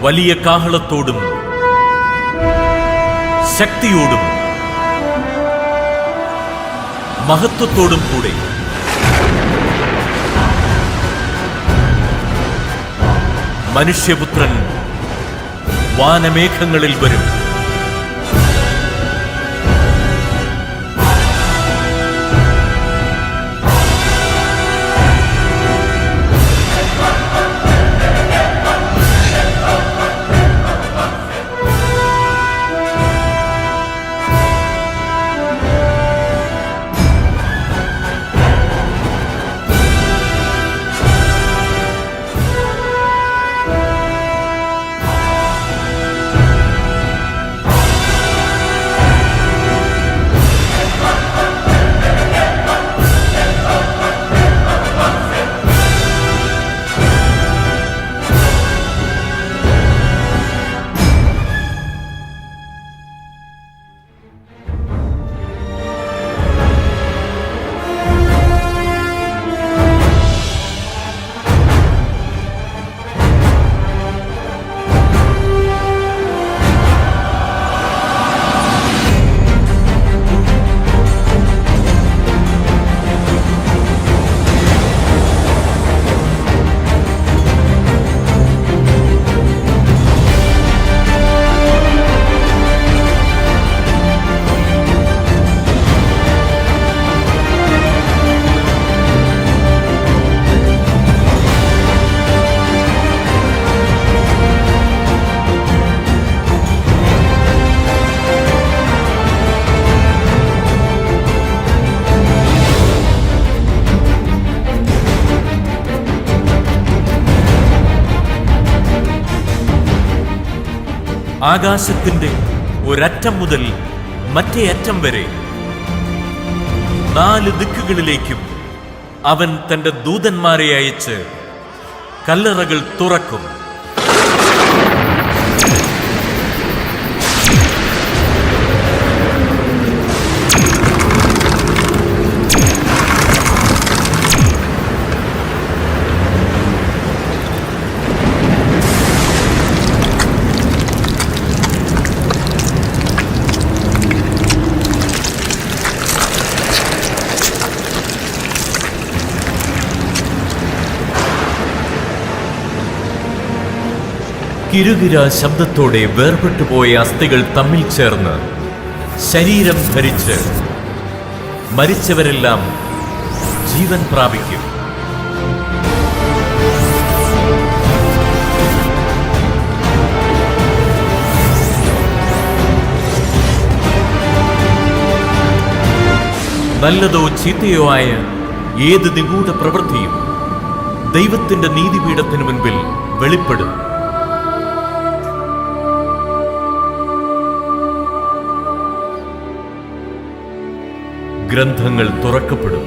വലിയ കാഹളത്തോടും ശക്തിയോടും മഹത്വത്തോടും കൂടെ മനുഷ്യപുത്രൻ വാനമേഘങ്ങളിൽ വരും. ആകാശത്തിന്റെ ഒരറ്റം മുതൽ മറ്റേ അറ്റം വരെ 4 ദിക്കുകളിലേക്കും അവൻ തന്റെ ദൂതന്മാരെ അയച്ച് കല്ലറകൾ തുറക്കും. കിരുകിര ശബ്ദത്തോടെ വേർപെട്ടുപോയ അസ്ഥികൾ തമ്മിൽ ചേർന്ന് ശരീരം ധരിച്ച് മരിച്ചവരെല്ലാം ജീവൻ പ്രാപിക്കും. നല്ലതോ ചീത്തയോ ആയ ഏത് നിഗൂഢ പ്രവൃത്തിയും ദൈവത്തിന്റെ നീതിപീഠത്തിനു മുൻപിൽ വെളിപ്പെടും. ഗ്രന്ഥങ്ങൾ തുറക്കപ്പെടും.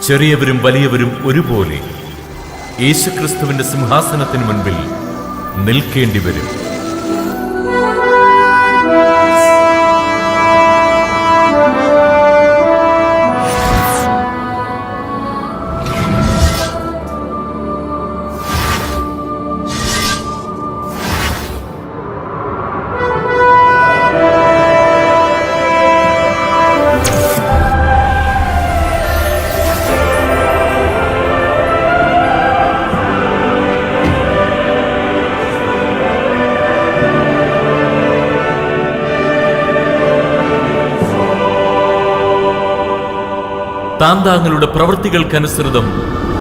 ചെറിയവരും വലിയവരും ഒരുപോലെ യേശുക്രിസ്തുവിന്റെ സിംഹാസനത്തിന് മുൻപിൽ നിൽക്കേണ്ടി വരും. താന്താങ്ങളുടെ പ്രവൃത്തികൾക്കനുസൃതം